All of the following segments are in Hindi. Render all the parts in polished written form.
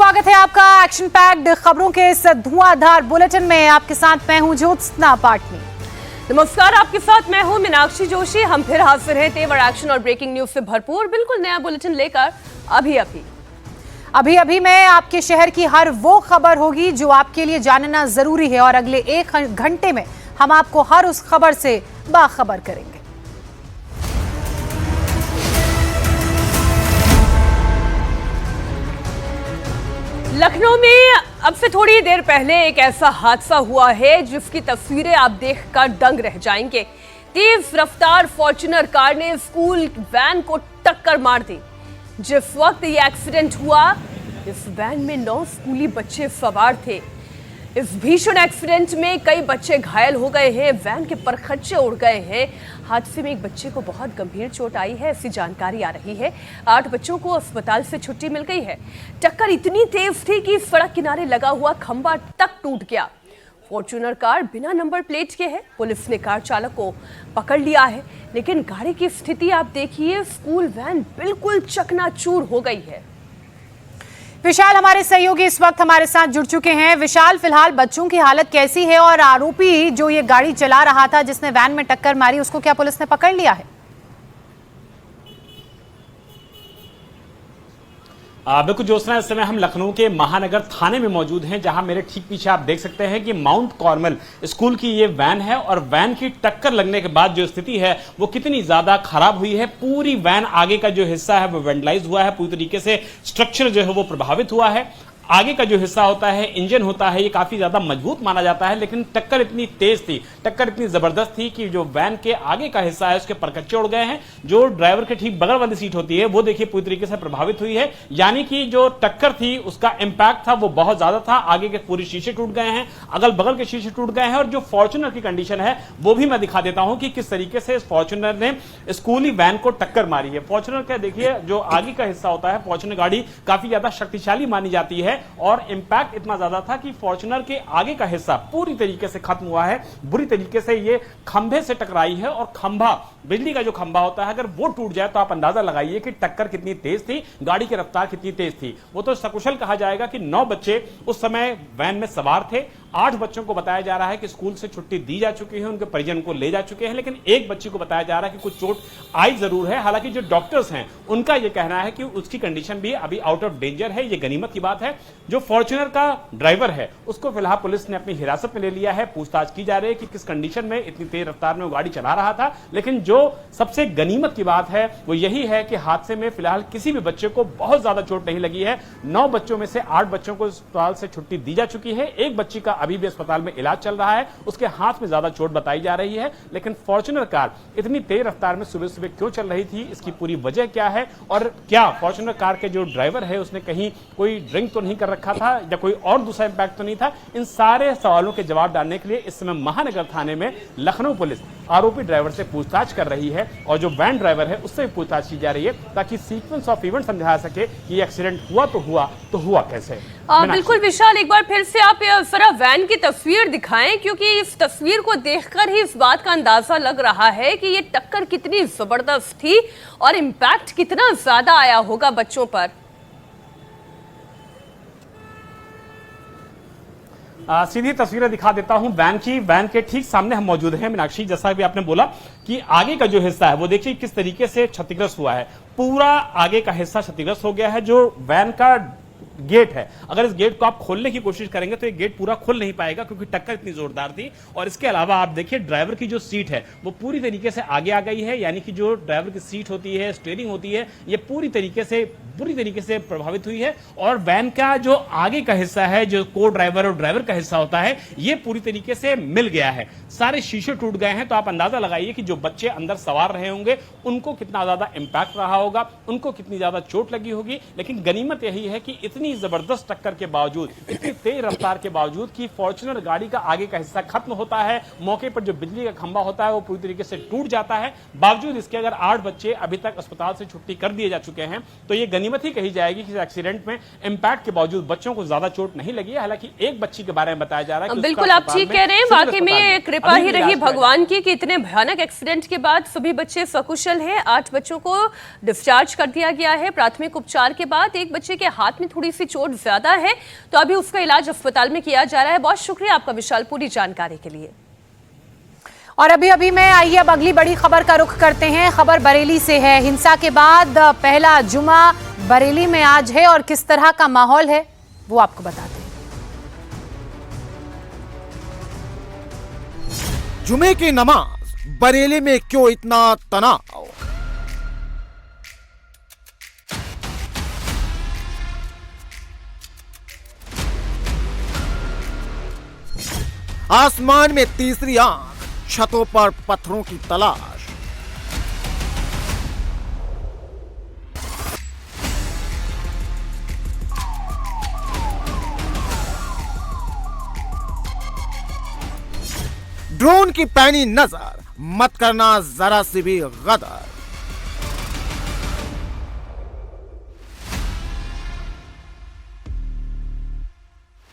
स्वागत है आपका एक्शन पैक्ड खबरों के इस धुआंधार बुलेटिन में। आपके साथ मैं हूं ज्योत्सना पाटनी। नमस्कार, आपके साथ मैं हूं मीनाक्षी जोशी। हम फिर हाजिर हैं तेवर एक्शन और ब्रेकिंग न्यूज से भरपूर बिल्कुल नया बुलेटिन लेकर। अभी में आपके शहर की हर वो खबर होगी जो आपके लिए जानना जरूरी है और अगले 1 घंटे में हम आपको हर उस खबर से बाखबर करेंगे। लखनऊ में अब से थोड़ी देर पहले एक ऐसा हादसा हुआ है जिसकी तस्वीरें आप देखकर दंग रह जाएंगे। तेज रफ्तार फॉर्च्यूनर कार ने स्कूल वैन को टक्कर मार दी। जिस वक्त ये एक्सीडेंट हुआ, इस वैन में 9 स्कूली बच्चे सवार थे। इस भीषण एक्सीडेंट में कई बच्चे घायल हो गए हैं, वैन के परखच्चे उड़ गए हैं। हादसे में एक बच्चे को बहुत गंभीर चोट आई है, ऐसी जानकारी आ रही है। 8 बच्चों को अस्पताल से छुट्टी मिल गई है। टक्कर इतनी तेज थी कि सड़क किनारे लगा हुआ खंभा तक टूट गया। फॉर्च्यूनर कार बिना नंबर प्लेट के है। पुलिस ने कार चालक को पकड़ लिया है, लेकिन गाड़ी की स्थिति आप देखिए, स्कूल वैन बिल्कुल चकनाचूर हो गई है। विशाल हमारे सहयोगी इस वक्त हमारे साथ जुड़ चुके हैं। विशाल, फिलहाल बच्चों की हालत कैसी है और आरोपी जो ये गाड़ी चला रहा था जिसने वैन में टक्कर मारी, उसको क्या पुलिस ने पकड़ लिया है? बिल्कुल ज्योत्सना, इस समय हम लखनऊ के महानगर थाने में मौजूद हैं, जहां मेरे ठीक पीछे आप देख सकते हैं कि माउंट कार्मल स्कूल की ये वैन है और वैन की टक्कर लगने के बाद जो स्थिति है वो कितनी ज्यादा खराब हुई है। पूरी वैन आगे का जो हिस्सा है वो वेंडलाइज हुआ है, पूरी तरीके से स्ट्रक्चर जो है वो प्रभावित हुआ है। आगे का जो हिस्सा होता है, इंजन होता है, ये काफी ज्यादा मजबूत माना जाता है, लेकिन टक्कर इतनी तेज थी, टक्कर इतनी जबरदस्त थी कि जो वैन के आगे का हिस्सा है उसके परकच्चे उड़ गए हैं। जो ड्राइवर के ठीक बगल वाली सीट होती है वो देखिए पूरी तरीके से प्रभावित हुई है। यानी कि जो टक्कर थी उसका इंपैक्ट था वो बहुत ज्यादा था। आगे के पूरे शीशे टूट गए हैं, अगल बगल के शीशे टूट गए हैं। और जो फॉर्च्यूनर की कंडीशन है वो भी मैं दिखा देता हूं कि किस तरीके से फॉर्च्यूनर ने स्कूली वैन को टक्कर मारी है। फॉर्च्यूनर का देखिए जो आगे का हिस्सा होता है, फॉर्च्यूनर गाड़ी काफी ज्यादा शक्तिशाली मानी जाती है और इंपैक्ट इतना ज्यादा था कि फॉर्च्यूनर के आगे का हिस्सा पूरी तरीके से खत्म हुआ है। बुरी तरीके से ये खंभे से टकराई है और खंभा, बिजली का जो खंभा होता है, अगर वो टूट जाए तो आप अंदाजा लगाइए कि टक्कर कितनी तेज थी, गाड़ी की रफ्तार कितनी तेज थी। वो तो सकुशल कहा जाएगा कि 9 बच्चे उस समय वैन में सवार थे। 8 बच्चों को बताया जा रहा है कि स्कूल से छुट्टी दी जा चुकी है, उनके परिजन को ले जा चुके हैं, लेकिन एक बच्ची को बताया जा रहा है कि कुछ चोट आई जरूर है। हालांकि जो डॉक्टर्स हैं उनका यह कहना है कि उसकी कंडीशन भी अभी आउट ऑफ डेंजर है। ये गनीमत की बात है। जो फॉर्च्यूनर का ड्राइवर है उसको फिलहाल पुलिस ने अपनी हिरासत में ले लिया है। पूछताछ की जा रही है कि किस कंडीशन में, इतनी तेज रफ्तार में वो गाड़ी चला रहा था। लेकिन जो सबसे गनीमत की बात है वो यही है कि हादसे में फिलहाल किसी भी बच्चे को बहुत ज्यादा चोट नहीं लगी है। 9 बच्चों में से 8 बच्चों को अस्पताल से छुट्टी दी जा चुकी है। एक बच्ची का अभी भी अस्पताल में इलाज चल रहा है, उसके हाथ में ज्यादा चोट बताई जा रही है। लेकिन फॉर्च्यूनर कार इतनी तेज रफ्तार में सुबह सुबह क्यों चल रही थी, इसकी पूरी वजह क्या है और क्या फॉर्च्यूनर कार के जो ड्राइवर है उसने कहीं कोई ड्रिंक तो नहीं कर रखा था या कोई और दूसरा इंपैक्ट तो नहीं था, इन सारे सवालों के जवाब डालने के लिए इस समय महानगर थाने में लखनऊ पुलिस आरोपी ड्राइवर से पूछताछ कर रही है और जो वैन ड्राइवर है उससे भी पूछताछ की जा रही है ताकि सीक्वेंस ऑफ इवेंट समझा सके कि एक्सीडेंट हुआ तो हुआ कैसे। बिल्कुल विशाल, एक बार फिर से आप जरा वैन की तस्वीर दिखाएं, क्योंकि इस तस्वीर को देखकर ही इस बात का अंदाजा लग रहा है कि ये टक्कर कितनी जबरदस्त थी और इम्पैक्ट कितना ज्यादा आया होगा बच्चों पर। सीधी तस्वीरें दिखा देता हूं वैन की। वैन के ठीक सामने हम मौजूद हैं मीनाक्षी, जैसा भी आपने बोला कि आगे का जो हिस्सा है वो देखिए किस तरीके से क्षतिग्रस्त हुआ है। पूरा आगे का हिस्सा क्षतिग्रस्त हो गया है। जो वैन का गेट है, अगर इस गेट को आप खोलने की कोशिश करेंगे तो ये गेट पूरा खुल नहीं पाएगा क्योंकि टक्कर इतनी जोरदार थी। और इसके अलावा आप देखिए ड्राइवर की जो सीट है वो पूरी तरीके से आगे आ गई है। यानी कि जो ड्राइवर की सीट होती है, स्टीयरिंग होती है, ये पूरी तरीके से प्रभावित हुई है। और वैन का जो आगे का हिस्सा है, जो को ड्राइवर और ड्राइवर का हिस्सा होता है, ये पूरी तरीके से मिल गया है। सारे शीशे टूट गए हैं। तो आप अंदाजा लगाइए कि जो बच्चे अंदर सवार रहे होंगे उनको कितना ज्यादा इंपैक्ट रहा होगा, उनको कितनी ज्यादा चोट लगी होगी। लेकिन गनीमत यही है कि इतनी जबरदस्त टक्कर के बावजूद, इतनी तेज रफ्तार के बावजूद कि फॉर्च्यूनर गाड़ी का आगे का हिस्सा खत्म होता है, मौके पर जो बिजली का खंभा होता है वो पूरी तरीके से टूट जाता है। बावजूद इसके अगर 8 बच्चे अभी तक अस्पताल से छुट्टी कर दिए जा चुके हैं तो ये गनीमत ही कही जाएगी कि इस एक्सीडेंट में इंपैक्ट के बावजूद बच्चों को ज्यादा चोट नहीं लगी है। हालांकि एक बच्ची के बारे में बताया जा रहा है। बिल्कुल आप ठीक कह रहे हैं, वाकई में ये कृपा ही रही भगवान की कि इतने भयानक एक्सीडेंट के बाद सभी बच्चे सकुशल हैं। 8 बच्चों को डिस्चार्ज कर दिया गया है प्राथमिक उपचार के बाद। एक बच्चे के हाथ में थोड़ी सी चोट ज्यादा है, तो अभी उसका इलाज अस्पताल में किया जा रहा है। बहुत शुक्रिया आपका विशाल, पूरी जानकारी के लिए। और अभी मैं आइए अब अगली बड़ी खबर का रुख करते हैं। खबर बरेली से है। हिंसा के बाद पहला जुमा बरेली में आज है और किस तरह का माहौल है वो आपको बताते हैं। जुमे की नमाज, बरेली में क्यों इतना तनाव? आसमान में तीसरी आंख, छतों पर पत्थरों की तलाश। ड्रोन की पैनी नजर, मत करना जरा सी भी गदर।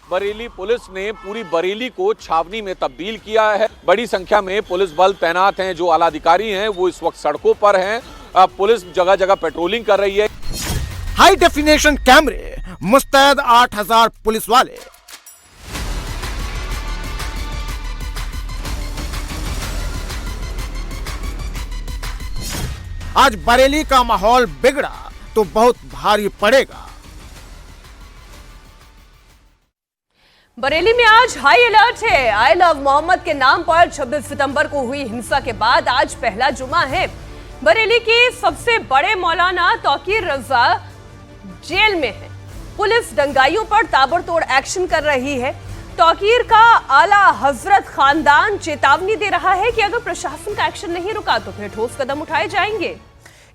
बरेली पुलिस ने पूरी बरेली को छावनी में तब्दील किया है। बड़ी संख्या में पुलिस बल तैनात हैं। जो आला अधिकारी हैं वो इस वक्त सड़कों पर हैं। पुलिस जगह जगह पेट्रोलिंग कर रही है। हाई डेफिनेशन कैमरे, मुस्तैद 8000 पुलिस वाले। आज बरेली का माहौल बिगड़ा तो बहुत भारी पड़ेगा। बरेली में आज हाई अलर्ट है। आई लव मोहम्मद के नाम पर 26 सितंबर को हुई हिंसा के बाद आज पहला जुमा है। बरेली के सबसे बड़े मौलाना तौकीर रजा जेल में है। पुलिस दंगाइयों पर ताबड़तोड़ एक्शन कर रही है। तौकीर का आला हजरत खानदान चेतावनी दे रहा है कि अगर प्रशासन का एक्शन नहीं रुका तो फिर ठोस कदम उठाए जाएंगे।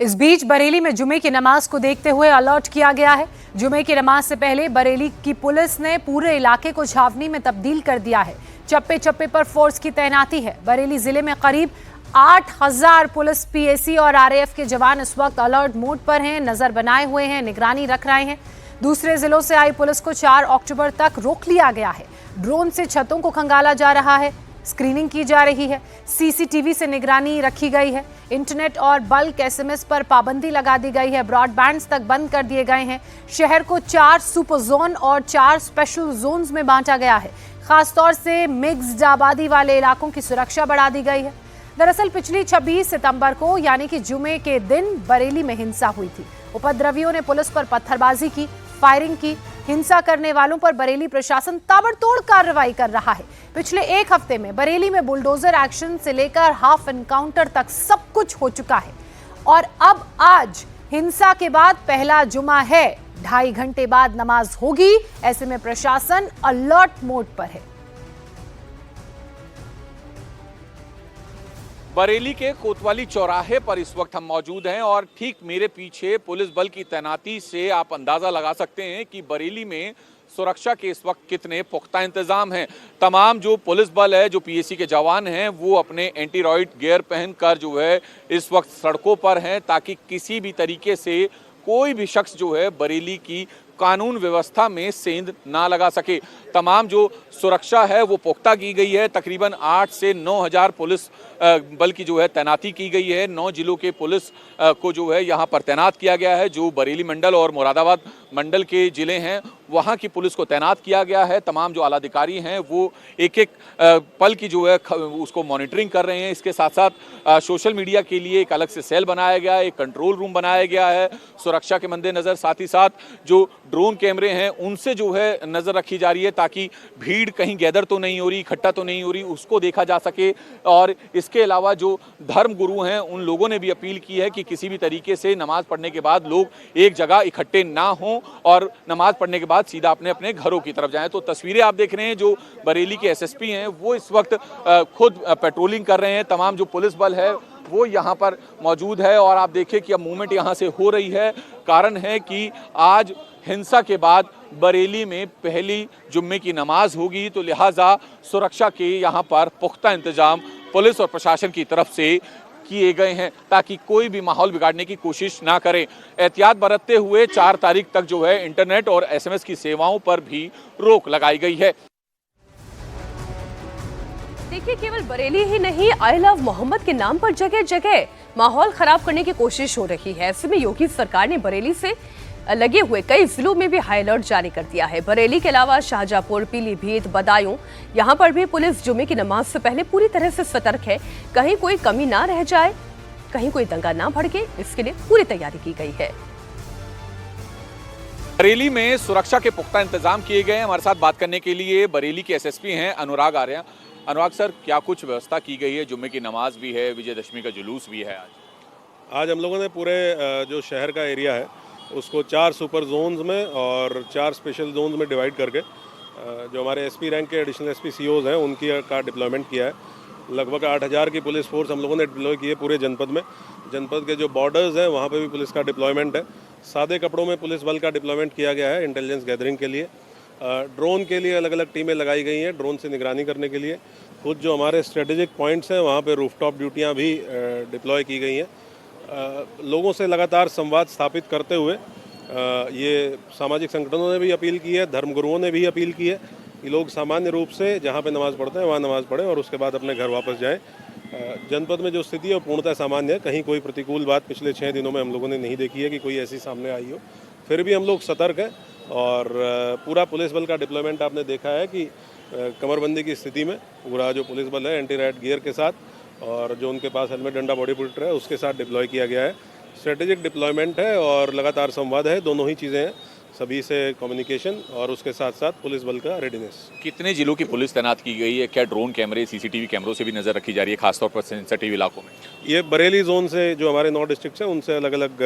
इस बीच बरेली में जुमे की नमाज को देखते हुए अलर्ट किया गया है। जुमे की नमाज से पहले बरेली की पुलिस ने पूरे इलाके को छावनी में तब्दील कर दिया है। चप्पे चप्पे पर फोर्स की तैनाती है। बरेली जिले में करीब 8000 पुलिस, पीएसी और आरएएफ के जवान इस वक्त अलर्ट मोड पर हैं, नजर बनाए हुए हैं, निगरानी रख रहे हैं। दूसरे जिलों से आई पुलिस को 4 अक्टूबर तक रोक लिया गया है। ड्रोन से छतों को खंगाला जा रहा है, स्क्रीनिंग की जा रही है, सीसीटीवी से निगरानी रखी गई है। इंटरनेट और बल्क एसएमएस पर पाबंदी लगा दी गई है। ब्रॉडबैंड तक बंद कर दिए गए हैं। शहर को 4 सुपर जोन और 4 स्पेशल जोन्स में बांटा गया है। खासतौर से मिक्स्ड आबादी वाले इलाकों की सुरक्षा बढ़ा दी गई है। दरअसल पिछली 26 सितंबर को यानी कि जुमे के दिन बरेली में हिंसा हुई थी। उपद्रवियों ने पुलिस पर पत्थरबाजी की, फायरिंग की। हिंसा करने वालों पर बरेली प्रशासन ताबड़तोड़ कार्रवाई कर रहा है। पिछले 1 हफ्ते में बरेली में बुलडोजर एक्शन से लेकर हाफ एनकाउंटर तक सब कुछ हो चुका है। और अब आज हिंसा के बाद पहला जुमा है। 2.5 घंटे बाद नमाज होगी। ऐसे में प्रशासन अलर्ट मोड पर है। बरेली के कोतवाली चौराहे पर इस वक्त हम मौजूद हैं और ठीक मेरे पीछे पुलिस बल की तैनाती से आप अंदाजा लगा सकते हैं कि बरेली में सुरक्षा के इस वक्त कितने पुख्ता इंतजाम हैं। तमाम जो पुलिस बल है, जो पीएसी के जवान हैं, वो अपने एंटी रॉयड गियर पहनकर जो है इस वक्त सड़कों पर हैं ताकि किसी भी तरीके से कोई भी शख्स जो है बरेली की कानून व्यवस्था में सेंध ना लगा सके। तमाम जो सुरक्षा है वो पुख्ता की गई है। तकरीबन 8 से 9000 पुलिस बल की जो है तैनाती की गई है। 9 जिलों के पुलिस को जो है यहाँ पर तैनात किया गया है। जो बरेली मंडल और मुरादाबाद मंडल के जिले हैं वहाँ की पुलिस को तैनात किया गया है। तमाम जो आलाधिकारी हैं वो एक एक पल की जो है उसको मॉनिटरिंग कर रहे हैं। इसके साथ साथ सोशल मीडिया के लिए एक अलग से सेल बनाया गया है, एक कंट्रोल रूम बनाया गया है सुरक्षा के मद्देनजर। साथ ही साथ जो ड्रोन कैमरे हैं उनसे जो है नज़र रखी जा रही है ताकि भीड़ कहीं गैदर तो नहीं हो रही, इकट्ठा तो नहीं हो रही, उसको देखा जा सके। और इसके अलावा जो धर्म गुरु हैं उन लोगों ने भी अपील की है कि किसी भी तरीके से नमाज पढ़ने के बाद लोग एक जगह इकट्ठे ना हों और नमाज पढ़ने के बाद सीधा अपने अपने घरों की तरफ जाएं। तो तस्वीरें आप देख रहे हैं, जो बरेली के एसएसपी हैं वो इस वक्त खुद पेट्रोलिंग कर रहे हैं। तमाम जो पुलिस बल है वो यहाँ पर मौजूद है और आप देखिए कि अब मूवमेंट यहाँ से हो रही है। कारण है कि आज हिंसा के बाद बरेली में पहली जुम्मे की नमाज होगी, तो लिहाजा सुरक्षा के यहाँ पर पुख्ता इंतजाम पुलिस और प्रशासन की तरफ से किए गए हैं ताकि कोई भी माहौल बिगाड़ने की कोशिश ना करें। एहतियात बरतते हुए 4 तारीख तक जो है इंटरनेट और एसएमएस की सेवाओं पर भी रोक लगाई गई है। देखिए, केवल बरेली ही नहीं, आई लव मोहम्मद के नाम पर जगह जगह माहौल खराब करने की कोशिश हो रही है। ऐसे में योगी सरकार ने बरेली से लगे हुए कई जिलों में भी हाई अलर्ट जारी कर दिया है। बरेली के अलावा शाहजहांपुर, पीलीभीत, बदायूं, यहां पर भी पुलिस जुमे की नमाज से पहले पूरी तरह से सतर्क है। कहीं कोई कमी ना रह जाए, कहीं कोई दंगा ना भड़के, इसके लिए पूरी तैयारी की गई है। बरेली में सुरक्षा के पुख्ता इंतजाम किए गए हैं। हमारे साथ बात करने के लिए बरेली के एसएसपी हैं अनुराग आर्या। अनुराग सर, क्या कुछ व्यवस्था की गई है? जुम्मे की नमाज भी है, विजयदशमी का जुलूस भी है। आज हम लोगों ने पूरे जो शहर का एरिया है उसको 4 सुपर जोन्स में और 4 स्पेशल जोन्स में डिवाइड करके जो हमारे एसपी रैंक के एडिशनल एसपी सीओज हैं उनकी का डिप्लॉयमेंट किया है। लगभग 8000 की पुलिस फोर्स हम लोगों ने डिप्लॉय की है पूरे जनपद में। जनपद के जो बॉर्डर्स हैं वहाँ पे भी पुलिस का डिप्लॉयमेंट है। सादे कपड़ों में पुलिस बल का डिप्लॉयमेंट किया गया है इंटेलिजेंस गैदरिंग के लिए। ड्रोन के लिए अलग अलग टीमें लगाई गई हैं ड्रोन से निगरानी करने के लिए। खुद जो हमारे स्ट्रेटेजिक पॉइंट्स हैं वहाँ पे रूफटॉप ड्यूटियाँ भी डिप्लॉय की गई हैं। लोगों से लगातार संवाद स्थापित करते हुए ये सामाजिक संगठनों ने भी अपील की है, धर्मगुरुओं ने भी अपील की है कि लोग सामान्य रूप से जहाँ पे नमाज़ पढ़ते हैं वहाँ नमाज़ पढ़ें और उसके बाद अपने घर वापस जाएं। जनपद में जो स्थिति है वो पूर्णतः सामान्य है। कहीं कोई प्रतिकूल बात पिछले 6 दिनों में हम लोगों ने नहीं देखी है कि कोई ऐसी सामने आई हो। फिर भी हम लोग सतर्क हैं और पूरा पुलिस बल का डिप्लॉयमेंट आपने देखा है कि कमरबंदी की स्थिति में पूरा जो पुलिस बल है एंटी राइट गियर के साथ और जो उनके पास हेलमेट, डंडा, बॉडी प्रोटेक्टर है उसके साथ डिप्लॉय किया गया है। स्ट्रेटेजिक डिप्लॉयमेंट है और लगातार संवाद है, दोनों ही चीज़ें हैं, सभी से कम्युनिकेशन और उसके साथ साथ पुलिस बल का रेडीनेस। कितने जिलों की पुलिस तैनात की गई है? क्या ड्रोन कैमरे, सीसीटीवी कैमरों से भी नजर रखी जा रही है, खासतौर पर सेंसिटिव इलाकों में? ये बरेली जोन से जो हमारे 9 डिस्ट्रिक्ट्स हैं उनसे अलग अलग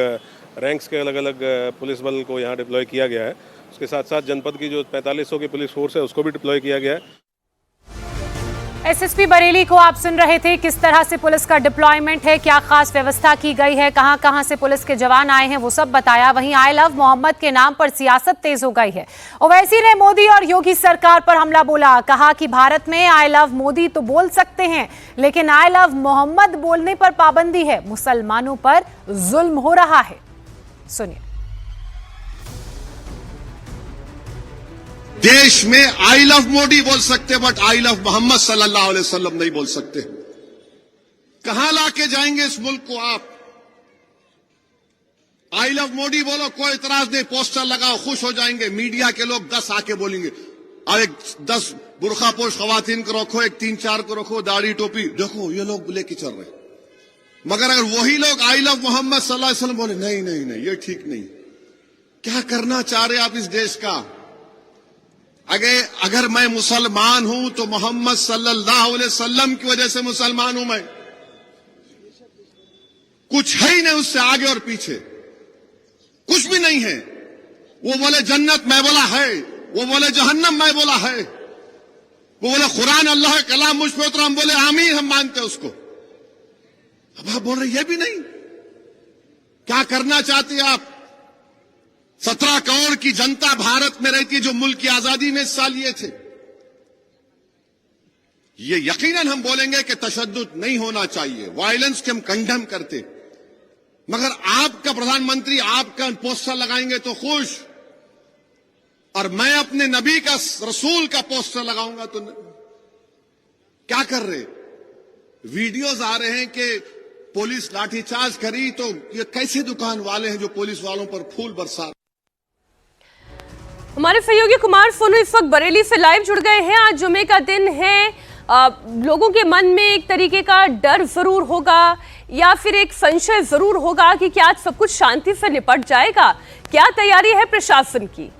रैंक्स के अलग अलग पुलिस बल को यहाँ डिप्लॉय किया गया है। उसके साथ साथ जनपद की जो 4500 की पुलिस फोर्स है उसको भी डिप्लॉय किया गया है। एसएसपी बरेली को आप सुन रहे थे। किस तरह से पुलिस का डिप्लॉयमेंट है, क्या खास व्यवस्था की गई है, कहां कहां से पुलिस के जवान आए हैं, वो सब बताया। वहीं आई लव मोहम्मद के नाम पर सियासत तेज हो गई है। ओवैसी ने मोदी और योगी सरकार पर हमला बोला, कहा कि भारत में आई लव मोदी तो बोल सकते हैं लेकिन आई लव मोहम्मद बोलने पर पाबंदी है, मुसलमानों पर जुल्म हो रहा है। सुनिए। देश में आई लव मोदी बोल सकते बट आई लव मोहम्मद सल्लल्लाहु अलैहि वसल्लम नहीं बोल सकते। कहां लाके जाएंगे इस मुल्क को आप? आई लव मोदी बोलो, कोई इतराज नहीं, पोस्टर लगाओ, खुश हो जाएंगे। मीडिया के लोग 10 आके बोलेंगे और एक 10 बुरखा पोश खवातीन को रखो, एक 3-4 को रखो, दाढ़ी टोपी, देखो ये लोग लेके चल रहे। मगर अगर वही लोग आई लव मोहम्मद सल्लल्लाहु अलैहि वसल्लम बोले, नहीं नहीं नहीं ये ठीक नहीं। क्या करना चाह रहे आप इस देश का? अगर मैं मुसलमान हूं तो मोहम्मद सल्लल्लाहु अलैहि वसल्लम की वजह से मुसलमान हूं। मैं कुछ है ही नहीं उससे आगे और पीछे, कुछ भी नहीं है। वो बोले जन्नत, मैं बोला है। वो बोले जहन्नम, मैं बोला है। वो बोले कुरान अल्लाह कलाम मुझ पे उतरा, हम बोले आमीन, हम मानते उसको। अब आप बोल रहे ये भी नहीं। क्या करना चाहते आप? 17 करोड़ की जनता भारत में रहती है जो मुल्क की आजादी में हिस्सा लिए थे। ये यकीनन हम बोलेंगे कि तशद्दुद नहीं होना चाहिए, वायलेंस के हम कंडेम करते। मगर आपका प्रधानमंत्री आपका पोस्टर लगाएंगे तो खुश, और मैं अपने नबी का, रसूल का पोस्टर लगाऊंगा तो क्या कर रहे? वीडियोज आ रहे हैं कि पुलिस लाठीचार्ज करी, तो ये कैसे दुकान वाले हैं जो पुलिस वालों पर फूल बरसा? हमारे सहयोगी कुमार सोनू इस वक्त बरेली से लाइव जुड़ गए हैं। आज जुमे का दिन है, लोगों के मन में एक तरीके का डर जरूर होगा या फिर एक संशय जरूर होगा कि क्या आज सब कुछ शांति से निपट जाएगा? क्या तैयारी है प्रशासन की?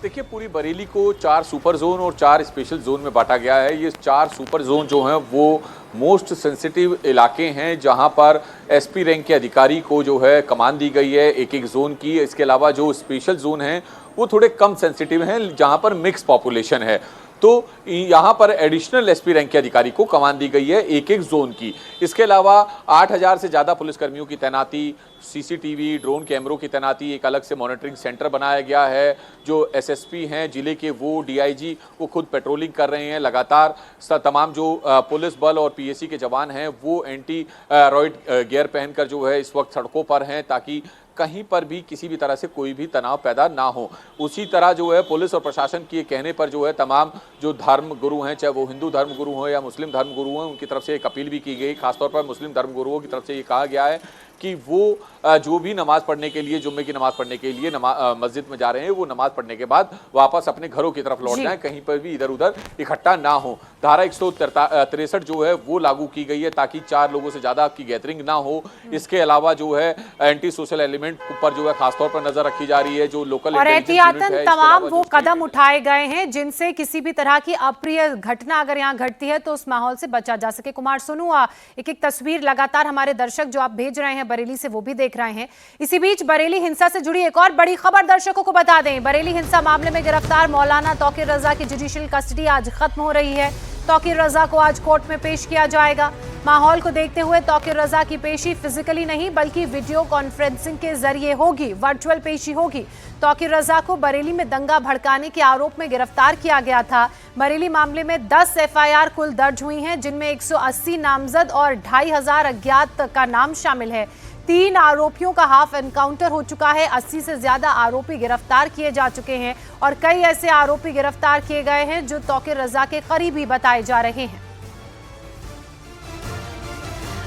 देखिए, पूरी बरेली को 4 सुपर जोन और 4 स्पेशल जोन में बांटा गया है। ये 4 सुपर जोन जो हैं वो मोस्ट सेंसिटिव इलाके हैं जहां पर एसपी रैंक के अधिकारी को जो है कमान दी गई है एक एक जोन की। इसके अलावा जो स्पेशल जोन हैं वो थोड़े कम सेंसिटिव हैं जहां पर मिक्स पॉपुलेशन है। तो यहाँ पर एडिशनल एसपी रैंक के अधिकारी को कमान दी गई है एक एक जोन की। इसके अलावा 8000 से ज़्यादा पुलिसकर्मियों की तैनाती, सीसीटीवी, ड्रोन कैमरों की तैनाती, एक अलग से मॉनिटरिंग सेंटर बनाया गया है। जो एसएसपी हैं जिले के वो डीआईजी वो खुद पेट्रोलिंग कर रहे हैं लगातार। तमाम जो पुलिस बल और पीएसी के जवान हैं वो एंटी रॉइड गियर पहनकर जो है इस वक्त सड़कों पर हैं ताकि कहीं पर भी किसी भी तरह से कोई भी तनाव पैदा ना हो। उसी तरह जो है पुलिस और प्रशासन के कहने पर जो है तमाम जो धर्म गुरु हैं, चाहे वो हिंदू धर्म गुरु हो या मुस्लिम धर्म गुरु हैं, उनकी तरफ से एक अपील भी की गई। खासतौर पर मुस्लिम धर्म गुरुओं की तरफ से ये कहा गया है कि वो जो भी नमाज पढ़ने के लिए, जुम्मे की नमाज पढ़ने के लिए मस्जिद में जा रहे हैं, वो नमाज पढ़ने के बाद वापस अपने घरों की तरफ लौट जाएं, कहीं पर भी इधर उधर इकट्ठा ना हो। धारा 163 जो है वो लागू की गई है ताकि 4 लोगों से ज्यादा की गैदरिंग ना हो। इसके अलावा जो है एंटी सोशल एलिमेंट पर जो है खासतौर पर नजर रखी जा रही है। जो लोकल और एहतियातन तमाम वो कदम उठाए गए हैं जिनसे किसी भी तरह की अप्रिय घटना अगर यहाँ घटती है तो उस माहौल से बचा जा सके। कुमार सोनू, एक एक तस्वीर लगातार हमारे दर्शक जो आप भेज रहे हैं बरेली से वो भी देख रहे हैं। इसी बीच बरेली हिंसा से जुड़ी एक और बड़ी खबर दर्शकों को बता दें। बरेली हिंसा मामले में गिरफ्तार मौलाना तौकीर रजा की जुडिशियल कस्टडी आज खत्म हो रही है। तौकीर रजा को आज कोर्ट में पेश किया जाएगा। माहौल को देखते हुए तौकीर रजा की पेशी फिजिकली नहीं बल्कि वीडियो कॉन्फ्रेंसिंग के जरिए होगी, वर्चुअल पेशी होगी। तौकीर रजा को बरेली में दंगा भड़काने के आरोप में गिरफ्तार किया गया था। बरेली मामले में 10 एफआईआर कुल दर्ज हुई हैं जिनमें 180 नामजद और 2500 अज्ञात का नाम शामिल है। 3 आरोपियों का हाफ एनकाउंटर हो चुका है। 80 से ज्यादा आरोपी गिरफ्तार किए जा चुके हैं और कई ऐसे आरोपी गिरफ्तार किए गए हैं जो तौकीर रजा के करीबी बताए जा रहे हैं।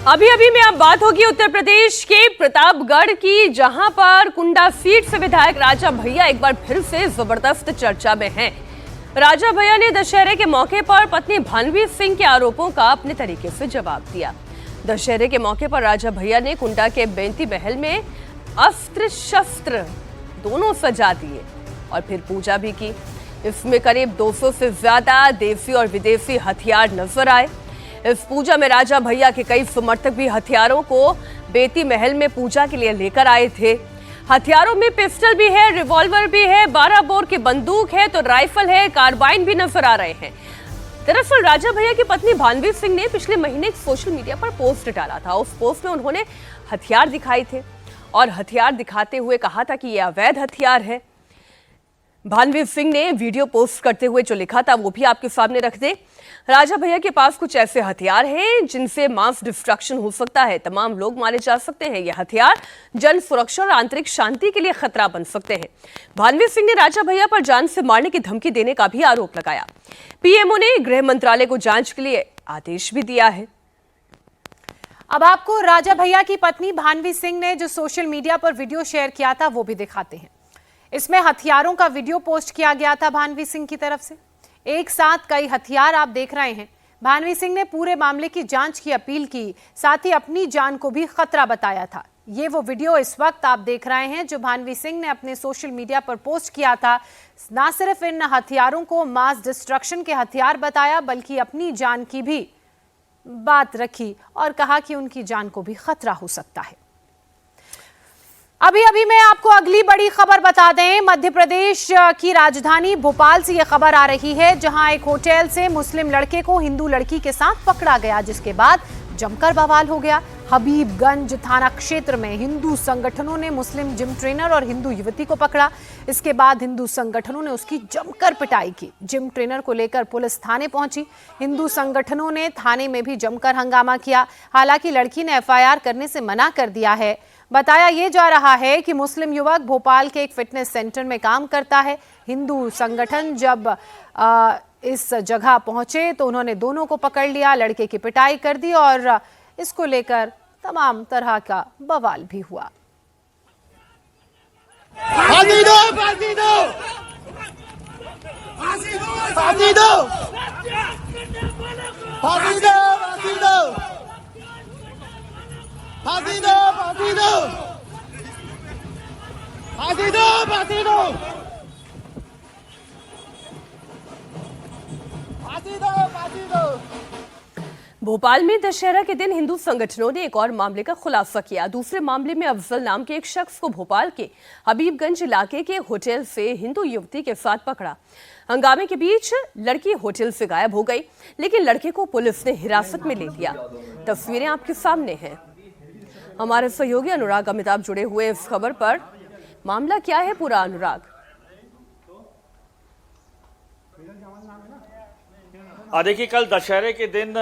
अभी में अब बात होगी उत्तर प्रदेश के प्रतापगढ़ की, जहां पर कुंडा सीट से विधायक राजा भैया एक बार फिर से जबरदस्त चर्चा में हैं। राजा भैया ने दशहरे के मौके पर पत्नी भानवी सिंह के आरोपों का अपने तरीके से जवाब दिया। दशहरे के मौके पर राजा भैया ने कुंडा के बेंती महल में अस्त्र शस्त्र दोनों सजा दिए और फिर पूजा भी की। इसमें करीब 200 से ज्यादा देसी और विदेशी हथियार नजर आए। इस पूजा में राजा भैया के कई समर्थक भी हथियारों को बेती महल में पूजा के लिए लेकर आए थे। हथियारों में पिस्टल भी है, रिवॉल्वर भी है, 12 बोर की बंदूक है, तो राइफल है, कार्बाइन भी नजर आ रहे हैं। दरअसल राजा भैया की पत्नी भानवी सिंह ने पिछले महीने एक सोशल मीडिया पर पोस्ट डाला था। उस पोस्ट में उन्होंने हथियार दिखाए थे और हथियार दिखाते हुए कहा था कि यह अवैध हथियार है। भानवी सिंह ने वीडियो पोस्ट करते हुए जो लिखा था वो भी आपके सामने रख दे। राजा भैया के पास कुछ ऐसे हथियार हैं जिनसे मास डिस्ट्रक्शन हो सकता है, तमाम लोग मारे जा सकते हैं। ये हथियार जन सुरक्षा और आंतरिक शांति के लिए खतरा बन सकते हैं। भानवी सिंह ने राजा भैया पर जान से मारने की धमकी देने का भी आरोप लगाया। पीएमओ ने गृह मंत्रालय को जांच के लिए आदेश भी दिया है। अब आपको राजा भैया की पत्नी भानवी सिंह ने जो सोशल मीडिया पर वीडियो शेयर किया था वो भी दिखाते हैं। इसमें हथियारों का वीडियो पोस्ट किया गया था भानवी सिंह की तरफ से। एक साथ कई हथियार आप देख रहे हैं। भानवी सिंह ने पूरे मामले की जांच की अपील की, साथ ही अपनी जान को भी खतरा बताया था। ये वो वीडियो इस वक्त आप देख रहे हैं जो भानवी सिंह ने अपने सोशल मीडिया पर पोस्ट किया था। ना सिर्फ इन हथियारों को मास डिस्ट्रक्शन के हथियार बताया बल्कि अपनी जान की भी बात रखी और कहा कि उनकी जान को भी खतरा हो सकता है। अभी मैं आपको अगली बड़ी खबर बता दें। मध्य प्रदेश की राजधानी भोपाल से यह खबर आ रही है जहां एक होटल से मुस्लिम लड़के को हिंदू लड़की के साथ पकड़ा गया, जिसके बाद जमकर बवाल हो गया। हबीबगंज थाना क्षेत्र में हिंदू संगठनों ने मुस्लिम जिम ट्रेनर और हिंदू युवती को पकड़ा। इसके बाद हिंदू संगठनों ने उसकी जमकर पिटाई की। जिम ट्रेनर को लेकर पुलिस थाने पहुंची। हिंदू संगठनों ने थाने में भी जमकर हंगामा किया। हालांकि लड़की ने एफआईआर करने से मना कर दिया है। बताया ये जा रहा है कि मुस्लिम युवक भोपाल के एक फिटनेस सेंटर में काम करता है। हिंदू संगठन जब इस जगह पहुंचे तो उन्होंने दोनों को पकड़ लिया, लड़के की पिटाई कर दी और इसको लेकर तमाम तरह का बवाल भी हुआ। फांसी दो, फांसी दो, फांसी दो, फांसी दो, फांसी दो, फांसी दो, फांसी दो, फांसी दो, फांसी दो, फांसी दो, फांसी दो, फांसी दो। भोपाल में दशहरा के दिन हिंदू संगठनों ने एक और मामले का खुलासा किया। दूसरे मामले में अफजल नाम के एक शख्स को भोपाल के हबीबगंज इलाके के होटल से हिंदू युवती के साथ पकड़ा। हंगामे के बीच लड़की होटल से गायब हो गई, लेकिन लड़के को पुलिस ने हिरासत में ले लिया। तस्वीरें आपके सामने हैं। हमारे सहयोगी अनुराग अमिताभ जुड़े हुए इस खबर पर। मामला क्या है पूरा, अनुराग? देखिए, कल दशहरे के दिन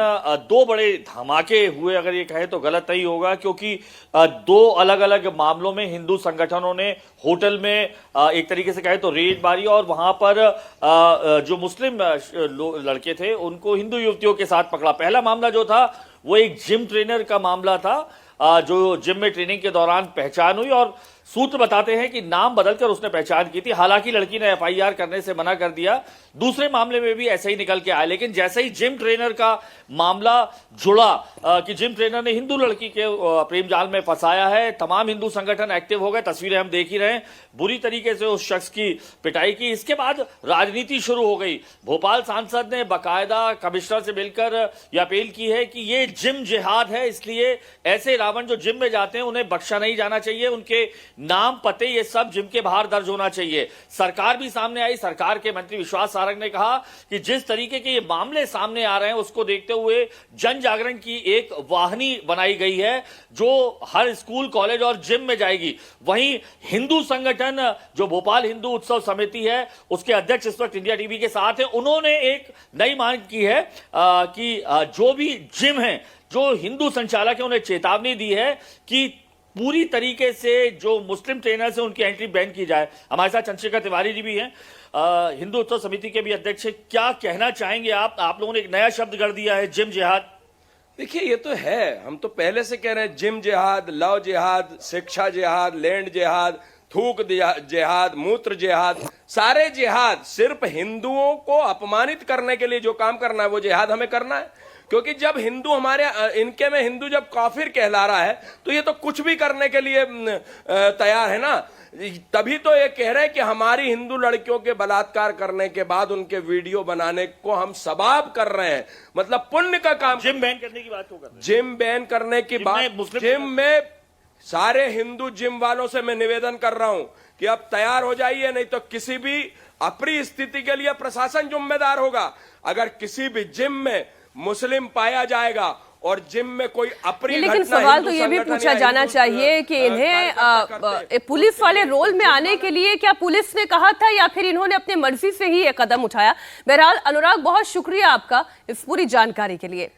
2 बड़े धमाके हुए, अगर ये कहे तो गलत नहीं होगा, क्योंकि 2 अलग अलग मामलों में हिंदू संगठनों ने होटल में एक तरीके से कहे तो रेड मारी और वहां पर जो मुस्लिम लड़के थे उनको हिंदू युवतियों के साथ पकड़ा। पहला मामला जो था वो एक जिम ट्रेनर का मामला था जो जिम में ट्रेनिंग के दौरान पहचान हुई और सूत्र बताते हैं कि नाम बदलकर उसने पहचान की थी। हालांकि लड़की ने एफआईआर करने से मना कर दिया। दूसरे मामले में भी ऐसे ही निकल के आया, लेकिन जैसे ही जिम ट्रेनर का मामला जुड़ा कि जिम ट्रेनर ने हिंदू लड़की के प्रेम जाल में फंसाया है, तमाम हिंदू संगठन एक्टिव हो गए। तस्वीरें हम देख ही रहे हैं, बुरी तरीके से उस शख्स की पिटाई की। इसके बाद राजनीति शुरू हो गई। भोपाल सांसद ने बाकायदा कमिश्नर से मिलकर यह अपील की है कि ये जिम जिहाद है, इसलिए ऐसे रावण जो जिम में जाते हैं उन्हें बख्शा नहीं जाना चाहिए। उनके नाम पते ये सब जिम के बाहर दर्ज होना चाहिए। सरकार भी सामने आई। सरकार के मंत्री विश्वास सारंग ने कहा कि जिस तरीके के ये मामले सामने आ रहे हैं उसको देखते हुए जन जागरण की एक वाहिनी बनाई गई है जो हर स्कूल, कॉलेज और जिम में जाएगी। वहीं हिंदू संगठन जो भोपाल हिंदू उत्सव समिति है उसके अध्यक्ष इस वक्त इंडिया टीवी के साथ हैं। उन्होंने एक नई मांग की है कि जो भी जिम है, जो हिंदू संचालक है, उन्हें चेतावनी दी है कि पूरी तरीके से जो मुस्लिम ट्रेनर्स हैं उनकी एंट्री बैन की जाए। हमारे साथ चंद्रशेखर तिवारी जी भी हैं, हिंदू उत्सव समिति के भी अध्यक्ष हैं। क्या कहना चाहेंगे आप लोगों ने एक नया शब्द गढ़ दिया है, जिम जिहाद। देखिए, ये तो है, हम तो पहले से कह रहे हैं, जिम जिहाद, लव जिहाद, शिक्षा जिहाद, लैंड जिहाद, थूक जिहाद, मूत्र जिहाद, सारे जिहाद सिर्फ हिंदुओं को अपमानित करने के लिए जो काम करना है वो जिहाद हमें करना है। क्योंकि जब हिंदू इनके में हिंदू जब काफिर कहला रहा है तो ये तो कुछ भी करने के लिए तैयार है ना। तभी तो ये कह रहे हैं कि हमारी हिंदू लड़कियों के बलात्कार करने के बाद उनके वीडियो बनाने को हम सवाब कर रहे हैं, मतलब पुण्य का काम। जिम बैन करने की बात कर रहे हैं। जिम बैन करने की बात, जिम में सारे हिंदू जिम वालों से मैं निवेदन कर रहा हूं कि अब तैयार हो जाइए, नहीं तो किसी भी अप्रिय स्थिति के लिए प्रशासन जिम्मेदार होगा। अगर किसी भी जिम में मुस्लिम पाया जाएगा और जिम में कोई अप्रिय, लेकिन सवाल तो ये भी पूछा जाना चाहिए कि इन्हें पुलिस वाले रोल में आने के लिए क्या पुलिस ने कहा था या फिर इन्होंने अपनी मर्जी से ही ये कदम उठाया। बहरहाल अनुराग, बहुत शुक्रिया आपका इस पूरी जानकारी के लिए।